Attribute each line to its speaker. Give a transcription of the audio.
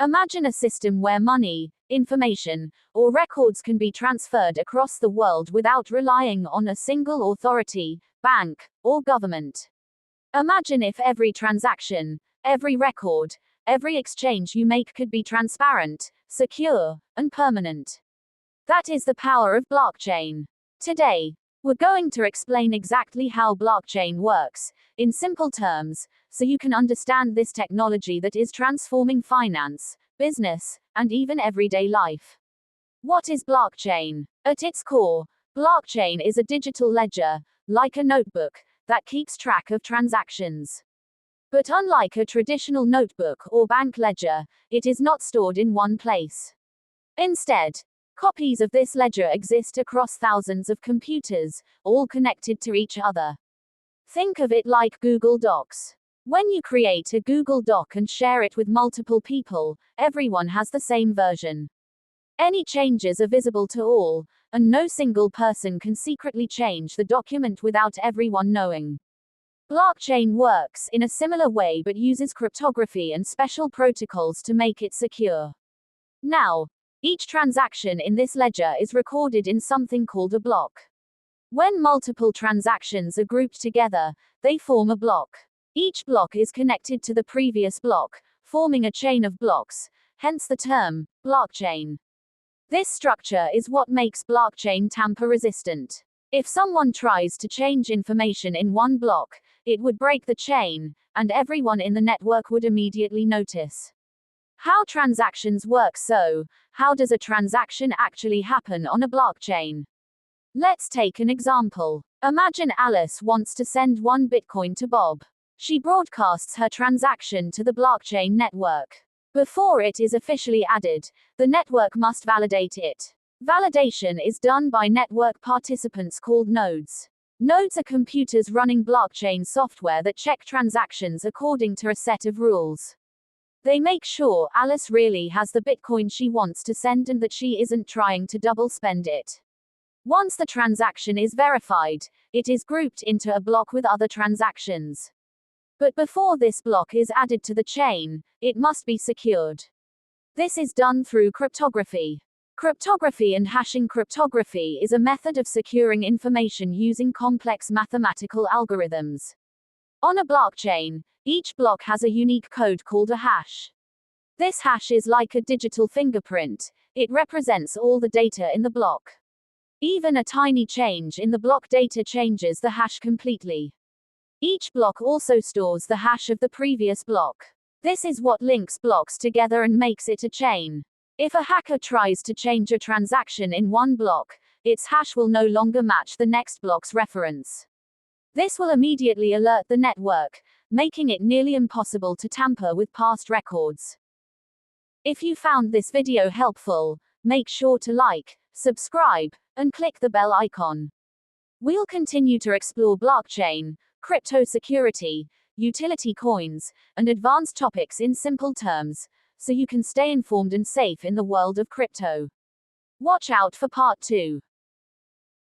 Speaker 1: Imagine a system where money, information, or records can be transferred across the world without relying on a single authority, bank, or government. Imagine if every transaction, every record, every exchange you make could be transparent, secure, and permanent. That is the power of blockchain. Today, we're going to explain exactly how blockchain works, in simple terms, so you can understand this technology that is transforming finance, business, and even everyday life. What is blockchain? At its core, blockchain is a digital ledger, like a notebook, that keeps track of transactions. But unlike a traditional notebook or bank ledger, it is not stored in one place. Instead, copies of this ledger exist across thousands of computers, all connected to each other. Think of it like Google Docs. When you create a Google Doc and share it with multiple people, everyone has the same version. Any changes are visible to all, and no single person can secretly change the document without everyone knowing. Blockchain works in a similar way but uses cryptography and special protocols to make it secure. Now, each transaction in this ledger is recorded in something called a block. When multiple transactions are grouped together, they form a block. Each block is connected to the previous block, forming a chain of blocks, hence the term, blockchain. This structure is what makes blockchain tamper-resistant. If someone tries to change information in one block, it would break the chain, and everyone in the network would immediately notice. How transactions work. So, how does a transaction actually happen on a blockchain? Let's take an example. Imagine Alice wants to send 1 Bitcoin to Bob. She broadcasts her transaction to the blockchain network. Before it is officially added, the network must validate it. Validation is done by network participants called nodes. Nodes are computers running blockchain software that check transactions according to a set of rules. They make sure Alice really has the Bitcoin she wants to send and that she isn't trying to double spend it. Once the transaction is verified, it is grouped into a block with other transactions. But before this block is added to the chain, it must be secured. This is done through cryptography. Cryptography and hashing. Cryptography is a method of securing information using complex mathematical algorithms. On a blockchain, each block has a unique code called a hash. This hash is like a digital fingerprint. It represents all the data in the block. Even a tiny change in the block data changes the hash completely. Each block also stores the hash of the previous block. This is what links blocks together and makes it a chain. If a hacker tries to change a transaction in one block, its hash will no longer match the next block's reference. This will immediately alert the network, making it nearly impossible to tamper with past records. If you found this video helpful, make sure to like, subscribe, and click the bell icon. We'll continue to explore blockchain, crypto security, utility coins, and advanced topics in simple terms, so you can stay informed and safe in the world of crypto. Watch out for part 2.